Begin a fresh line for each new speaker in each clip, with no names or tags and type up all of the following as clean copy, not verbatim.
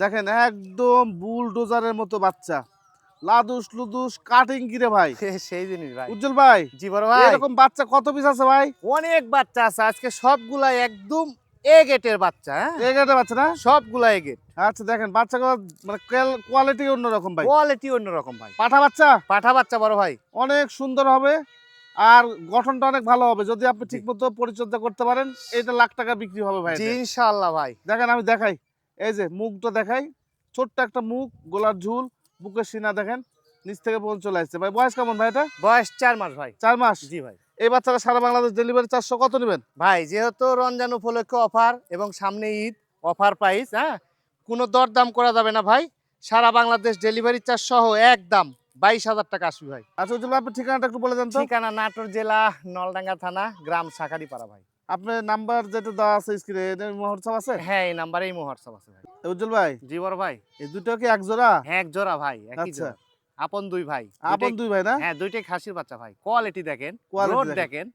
দেখেন একদম বুলডোজারের মতো বাচ্চা, লাদুস লুদুস কাটিং কিরে ভাই।
সেই জিনিস ভাই।
উজ্জ্বল ভাই,
জি বড় ভাই,
এরকম বাচ্চা কত পিস আছে ভাই?
অনেক বাচ্চা আছে আজকে, সবগুলা একদম এ গেটের বাচ্চা। হ্যাঁ,
এই গাড়িটা বাচ্চা না?
সবগুলা এ গেট।
আচ্ছা দেখেন বাচ্চাগুলো মানে কোয়ালিটি অন্যরকম ভাই।
কোয়ালিটি অন্যরকম ভাই।
পাঠা বাচ্চা
পাঠা বাচ্চা বড় ভাই।
অনেক সুন্দর হবে আর গঠনটা অনেক ভালো হবে যদি আপনি
জি।
ঠিকমতো পরিচর্যা করতে পারেন। এটা লাখ টাকা বিক্রি হবে ভাই।
জি
এটা
ইনশাআল্লাহ ভাই।
দেখেন আমি দেখাই, এই যে মুখটা দেখাই, ছোট্ট একটা মুখ, গোলার ঝুল, বুকের সিনা দেখেন নিচ থেকে পর্যন্ত চলে আসছে ভাই। বয়স কেমন ভাই এটা?
বয়স 4 মাস ভাই।
4 মাস।
জি ভাই।
এই বাচ্চারা সারা বাংলাদেশ ডেলিভারি 400 কত নেবেন?
ভাই যেহেতু রমজান উপলক্ষে অফার এবং সামনে ঈদ, অফার প্রাইস। হ্যাঁ, কোনো দরদাম করা যাবে না ভাই। সারা বাংলাদেশ ডেলিভারি চার্জ সহ একদম 22,000 টাকা আসবে ভাই।
আচ্ছা উজ্জ্বল ভাই, আপনি ঠিকানাটা একটু বলে দেন তো।
ঠিকানা নাটোর জেলা নলডাঙ্গা থানা, গ্রাম শাখারিপাড়া ভাই।
আপনার নাম্বার যেটা দেওয়া আছে স্ক্রিনে, এর হোয়াটসঅ্যাপ আছে?
হ্যাঁ, এই নাম্বারেই হোয়াটসঅ্যাপ আছে ভাই।
উজ্জ্বল ভাই,
জি বড় ভাই।
এই দুটো কি এক জোড়া?
হ্যাঁ, এক জোড়া ভাই, একই
আচ্ছা,
জোড়া। আপন দুই ভাই।
আপন দুই ভাই না?
হ্যাঁ, দুইটাই খাসির বাচ্চা ভাই। কোয়ালিটি দেখেন,
কোয়ালিটি
গ্রোথ
দেখেন,
দেখেন।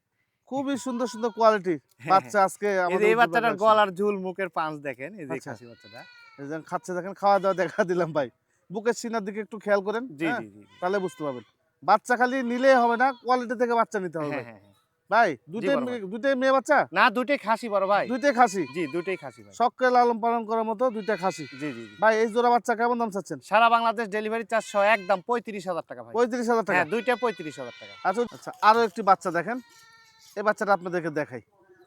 খুবই সুন্দর সুন্দর কোয়ালিটি
হ্যাঁ,
বাচ্চা আজকে
এই
আমাদের
যে এই
উজ্জ্বল ভাই
বাচ্চাটার
collection।
গলার ঝুল, মুখের পাঁচ দেখেন, এই যে
আচ্ছা,
খাসি বাচ্চাটা।
এই যে খাচ্ছে দেখেন, খাওয়া দাওয়া দেখা দিলাম ভাই। বুকের সিনার দিকে একটু খেয়াল করেন,
জি
হ্যাঁ
জি জি।
তাহলে বুঝতে পারবেন। বাচ্চা খালি নিলেই হবে না, কোয়ালিটি থেকে বাচ্চা নিতে হবে
হ্যাঁ
ভাই।
হ্যাঁ হ্যাঁ।
ভাই
জি বড় ভাই।
দুইটাই মেয়ে বাচ্চা?
না, দুইটাই খাসি বড় ভাই।
দুইটাই খাসি?
জি, দুইটাই খাসি ভাই।
শখকে লালন পালন করার মতো দুইটা খাসি।
জি জি জি।
ভাই এই জোড়া বাচ্চা কেমন দাম চাচ্ছেন?
সারা বাংলাদেশ ডেলিভারি চার্জ সহ একদম 35,000 টাকা ভাই।
35,000 টাকা?
হ্যাঁ, দুইটা 35,000 টাকা।
আচ্ছা আচ্ছা, আরো একটি বাচ্চা দেখেন, এই বাচ্চাটা আপনাদেরকে দেখাই।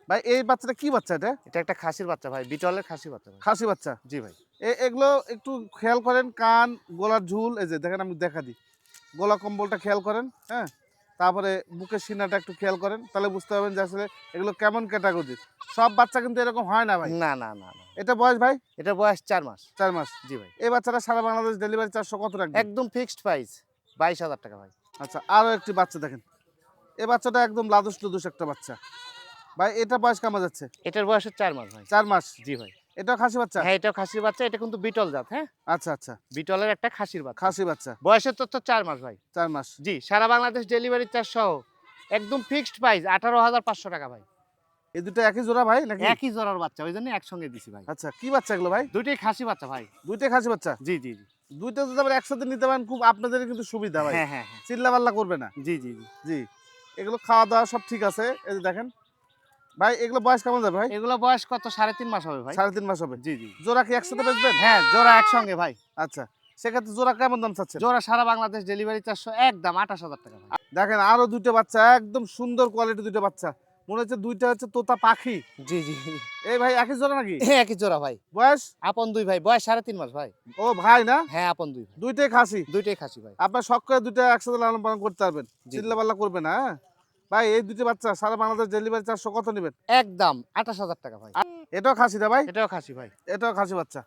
ভাই এই বাচ্চাটা কি বাচ্চা এটা?
এটা একটা খাসির বাচ্চা ভাই, বিটলের খাসির বাচ্চা ভাই।
খাসি বাচ্চা?
জি ভাই।
এগুলো একটু খেয়াল করেন, কান, গলার ঝুল, এই যে দেখেন আমি দেখা দিই, গলা কম্বলটা খেয়াল করেন, হ্যাঁ তারপরে বুকের সিনাটা একটু খেয়াল করেন, তাহলে বুঝতে পারবেন যে আসলে এগুলো কেমন ক্যাটাগরির। সব বাচ্চা কিন্তু এরকম হয় না ভাই।
না না না না।
এটা বয়স ভাই?
এটা বয়স 4 মাস।
4 মাস।
জি ভাই।
এই বাচ্চাটা সারা বাংলাদেশ ডেলিভারি 400 কত রাখবেন?
একদম ফিক্সড প্রাইস 22,000 টাকা ভাই।
আচ্ছা, আরো একটি বাচ্চা দেখেন, এই বাচ্চাটা একদম লাদুস লুদুস একটা বাচ্চা। ভাই এটা বয়স কেমন যাচ্ছে?
এটার বয়স 4 মাস ভাই।
4 মাস।
জি ভাই।
এটাও খাসি বাচ্চা?
হ্যাঁ, এটাও খাসির বাচ্চা, এটা কিন্তু বিটল জাত। হ্যাঁ,
আচ্ছা আচ্ছা,
বিটলের একটা খাসির বাচ্চা।
খাসি বাচ্চা।
বয়সের তথ্য 4 মাস ভাই।
4 মাস।
জি, সারা বাংলাদেশ ডেলিভারি চার্জ সহ একদম ফিক্সড প্রাইস 18,500 টাকা ভাই।
এই দুটো একই জোড়া ভাই নাকি?
একই জোড়ার বাচ্চা, ওই জন্য একসঙ্গে দিছি ভাই।
আচ্ছা, কি বাচ্চা এগুলো ভাই?
দুইটাই খাসি বাচ্চা ভাই।
দুইটাই খাসি বাচ্চা?
জি জি জি।
দুইটা যদি আবার একসাথে নিতে পারেন খুব আপনাদের কিন্তু সুবিধা ভাই।
হ্যাঁ হ্যাঁ হ্যাঁ।
চিল্লা পাল্লা করবে না।
জি জি জি।
জি, এগুলো খাওয়া দাওয়া সব ঠিক আছে। এই যে দেখেন ভাই, এগুলো বয়স কেমন যাবে ভাই?
এগুলো বয়স কত? 3.5 মাস হবে ভাই।
3.5 মাস হবে।
জি জি।
জোড়া কি একসাথে বেচবেন?
হ্যাঁ, জোড়া একসঙ্গে ভাই।
আচ্ছা, সেক্ষেত্রে জোড়া কেমন দাম চাচ্ছেন?
জোড়া সারা বাংলাদেশ ডেলিভারি চার্জ সহ একদম 28,000 টাকা ভাই।
দেখেন আরো দুইটা বাচ্চা, একদম সুন্দর কোয়ালিটি দুইটা বাচ্চা। মনে হচ্ছে দুইটা হচ্ছে তোতা পাখি।
জি জি।
এই ভাই একই জোড়া নাকি?
একই জোড়া ভাই।
বয়স?
আপন দুই ভাই, বয়স 3.5 মাস ভাই।
ও ভাই না?
হ্যাঁ, আপন দুই ভাই।
দুইটাই খাসি?
দুইটাই খাসি ভাই।
আপনার শখ করে দুইটা একসাথে লালন পালন করতে পারবেন,
জি।
চিল্লা পাল্লা করবে না। হ্যাঁ ভাই, এই দুইটা বাচ্চা সারা বাংলাদেশ ডেলিভারি 400 কত নেবেন?
একদম 28,000 টাকা ভাই।
এটাও খাসি না ভাই?
এটাও খাসি ভাই।
এটাও খাসি বাচ্চা।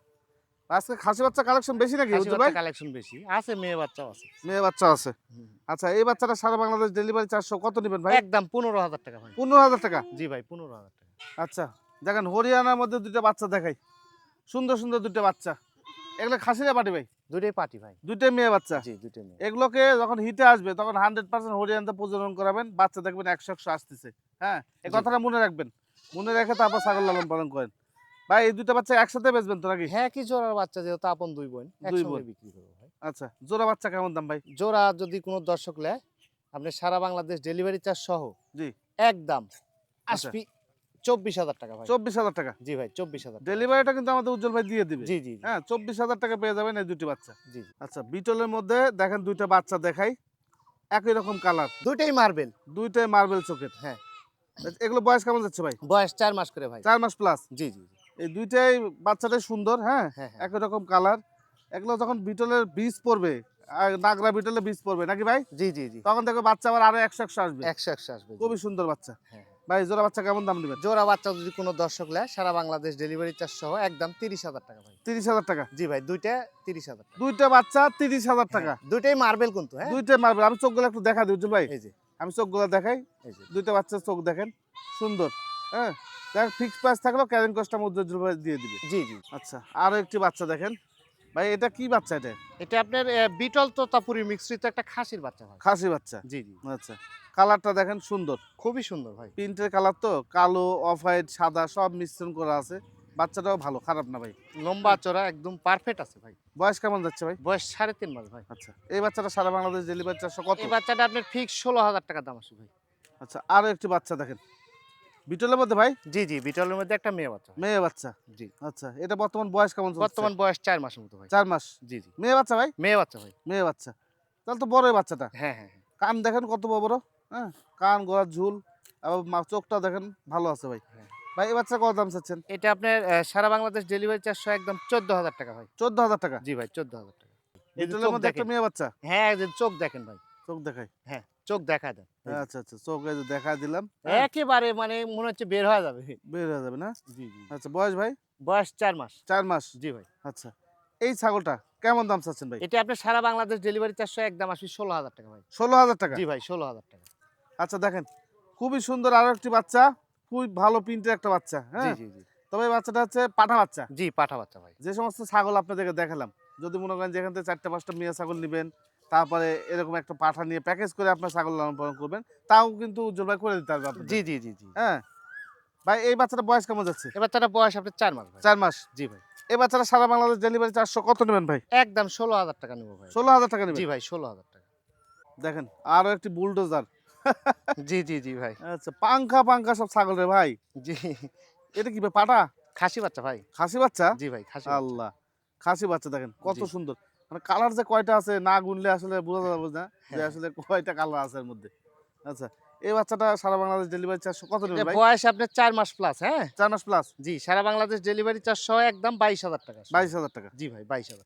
আজকে খাসি বাচ্চা কালেকশন বেশি নাকি
খাসি
উজ্জ্বল ভাই?
বাচ্চা কালেকশন বেশি আছে, মেয়ে বাচ্চাও আছে।
মেয়ে বাচ্চা আছে। আচ্ছা, এই বাচ্চাটা সারা বাংলাদেশ ডেলিভারি 400 কত নেবেন ভাই?
একদম 15,000 টাকা ভাই।
15,000 টাকা?
জি ভাই, 15,000 টাকা।
আচ্ছা, দেখেন হরিয়ানার মধ্যে দুইটা বাচ্চা দেখাই, সুন্দর সুন্দর দুইটা বাচ্চা। এগুলো খাসি না পাটি ভাই?
দুইটাই পার্টি ভাই।
দুইটাই মেয়ে বাচ্চা।
জি, দুইটাই মেয়ে।
এগুলোকে যখন হিটে আসবে তখন 100% হরিয়ানাতে প্রজনন করাবেন, বাচ্চা দেখবেন 100 আসতেছে। হ্যাঁ, এই
জি।
কথাটা মনে রাখবেন, মনে রেখে তারপর ছাগল লালন পালন করেন। ভাই এই দুইটা বাচ্চা একসাথে বেচবেন তো নাকি?
হ্যাঁ, কি জোড়ার বাচ্চা, যেহেতু আপন দুই বোন,
দুই
একসঙ্গে
বোন।
বিক্রি করবো ভাই।
আচ্ছা, জোড়া বাচ্চা কেমন দাম ভাই?
জোড়া যদি কোনো দর্শক নেয়, আপনি সারা বাংলাদেশ ডেলিভারি চার্জ সহ
জি।
একদম
আচ্ছা,
আসবি 24,000 টাকা ভাই।
24,000 টাকা?
জি ভাই, 24,000 টাকা।
ডেলিভারিটা কিন্তু আমাদের উজ্জ্বল ভাই দিয়ে দিবে।
জি জি জি।
হ্যাঁ, 24,000 টাকা পেয়ে যাবেন এই দুটি বাচ্চা।
জি জি।
আচ্ছা, বিটলের মধ্যে দেখেন দুইটা বাচ্চা দেখাই, একই রকম কালার,
দুইটাই মার্বেল।
দুইটাই মার্বেল চোখের।
হ্যাঁ।
এগুলো বয়স কেমন যাচ্ছে ভাই?
বয়স 4 মাস করে ভাই।
4 মাস প্লাস।
জি জি জি।
এই দুইটাই বাচ্চাটাই সুন্দর। হ্যাঁ,
হ্যাঁ হ্যাঁ।
একই রকম কালার। এগুলো যখন বিটলের বীজ পড়বে, আর নাগরা বিটলের বীজ পড়বে নাকি ভাই,
জি জি জি।
তখন দেখবে বাচ্চা আবার আরো 100 আসবে।
100 আসবে। জি।
খুবই সুন্দর বাচ্চা।
হ্যাঁ।
ভাই জোড়া বাচ্চা কেমন দাম নেবেন?
জোড়া বাচ্চা যদি কোনো দর্শক নেয়, সারা বাংলাদেশ ডেলিভারি চার্জ সহ একদম 30,000 টাকা ভাই।
30,000 টাকা?
জি ভাই, দুইটা 30,000 টাকা।
দুইটা বাচ্চা 30,000 টাকা?
হ্যাঁ, দুইটাই মার্বেল কিন্তু। হ্যাঁ,
দুইটাই মার্বেল। আমি চোখগুলো একটু দেখা দিই উজ্জ্বল ভাই,
এই যে,
আমি চোখগুলো দেখাই।
এই যে।
দুইটা বাচ্চার চোখ দেখেন, সুন্দর। হ্যাঁ, দেখ ফিক্সড প্রাইস থাকলেও ক্যারিং কস্টটা উজ্জ্বল ভাই দিয়ে দিবে।
জি জি।
আচ্ছা, আরো একটি বাচ্চা দেখেন ভাই, এটা কি বাচ্চা? এটা
এটা আপনার বিটল তোতাপুরি মিশ্রিত একটা খাসির বাচ্চা ভাই।
খাসি বাচ্চা?
জি জি।
আচ্ছা, কালারটা দেখেন সুন্দর,
খুবই সুন্দর ভাই।
প্রিন্টের কালার তো, কালো, অফ হোয়াইট, সাদা সব মিশ্রণ করা আছে। বাচ্চাটাও ভালো, খারাপ না ভাই।
লম্বা চড়া একদম পারফেক্ট আছে ভাই।
বয়স কেমন যাচ্ছে ভাই?
বয়স 3.5 মাস ভাই।
আচ্ছা, এই বাচ্চাটা সারা বাংলাদেশ ডেলিভারি চার্জ কত?
এই বাচ্চাটা আপনার ফিক্স 16,000 টাকা দাম আছে ভাই।
আচ্ছা, আরো একটি বাচ্চা দেখেন, বিটলের মধ্যে ভাই,
জি, জি, বিটলের মধ্যে একটা মেয়ে বাচ্চা।
মেয়ে বাচ্চা।
জি।
আচ্ছা, এটা বর্তমান বয়স কেমন চলছে?
বর্তমান বয়স 4 মাসের মতো ভাই।
4 মাস।
জি, জি।
মেয়ে বাচ্চা ভাই?
মেয়ে বাচ্চা ভাই।
মেয়ে বাচ্চা। তাহলে তো বড়ই বাচ্চাটা।
হ্যাঁ, হ্যাঁ, হ্যাঁ।
কান দেখেন কত বড় বড়, হ্যাঁ? কান, গলার ঝুল, আবার চোখটা দেখেন ভালো আছে ভাই।
হ্যাঁ।
ভাই এই বাচ্চা কত দাম চাচ্ছেন?
এটা আপনার সারা বাংলাদেশ ডেলিভারি চার্জ সহ একদম 14,000 টাকা ভাই।
14,000 টাকা।
জি ভাই, 14,000 টাকা। এই যে
বিটলের
চোখ
মধ্যে একটা
দেখেন।
মেয়ে বাচ্চা।
হ্যাঁ, এই যে চোখ দেখেন ভাই।
চোখ দেখাই।
হ্যাঁ, চোখ দেখা দেন। এই যে।
আচ্ছা, আচ্ছা, চোখ এই যে দেখায় দিলাম। হ্যাঁ,
একেবারে মানে মনে হচ্ছে বের হয়ে যাবে।
বের হয়ে যাবে না?
জি, জি।
আচ্ছা, বয়স ভাই?
বয়স 4 মাস।
4 মাস।
জি ভাই।
আচ্ছা, এই ছাগলটা কেমন দাম চাচ্ছেন ভাই?
এটা আপনার সারা বাংলাদেশ ডেলিভারি চার্জ সহ একদম আসবে 16,000 টাকা ভাই।
16,000 টাকা।
জি ভাই, 16,000 টাকা।
আচ্ছা দেখেন, খুবই সুন্দর আরো একটি বাচ্চা, খুবই ভালো প্রিন্টের একটা বাচ্চা,
জি,
হ্যাঁ?
জি, জি।
তবে এই বাচ্চাটা হচ্ছে পাঠা বাচ্চা।
জি, পাঠা বাচ্চা ভাই।
যে সমস্ত ছাগল আপনাদেরকে দেখালাম, যদি মনে করেন যেখান থেকে 4টা 5টা মেয়ে ছাগল নিবেন, তারপরে এরকম একটা পাঠা নিয়ে প্যাকেজ করে আপনার ছাগল লালন পালন করবেন, তাও কিন্তু উজ্জ্বল ভাই করে দিতে পারবে আপনাদের।
জি, জি, জি, জি।
হ্যাঁ? ভাই এই বাচ্চাটা বয়স কেমন যাচ্ছে?
এ বাচ্চাটার বয়স আপনার 4 মাস ভাই।
4 মাস।
জি ভাই।
এই বাচ্চাটা সারা বাংলাদেশ ডেলিভারি চার্জ কত নেবেন ভাই?
একদম 16,000 টাকা নেব ভাই।
16,000 টাকা
জি
নেবেন।
ভাই, 16,000 টাকা।
দেখেন আরো একটি বুলডোজার।
জি, জি, জি ভাই।
আচ্ছা, পাংখা পাংখা সব ছাগল রে ভাই।
জি।
এটা কি ভাই, পাঠা?
খাসি বাচ্চা ভাই।
খাসি বাচ্চা?
জি ভাই, খাসি বাচ্চা।
আল্লাহ, খাসি বাচ্চা দেখেন কত
জি।
সুন্দর। মানে কালার যে কয়টা আছে না গুনলে আসলে বোঝা যাবে না যে
হ্যাঁ।
আসলে কয়টা কালার আছে এর মধ্যে। আচ্ছা, এই বাচ্চাটা সারা বাংলাদেশ ডেলিভারি চার্জ কত
এটা
নেবেন ভাই?
বয়স আপনার 4 মাস প্লাস, হ্যাঁ?
4 মাস প্লাস।
জি, সারা বাংলাদেশ ডেলিভারি চার্জ সহ একদম 22,000 টাকা।
22,000 টাকা।
জি ভাই, 22,000।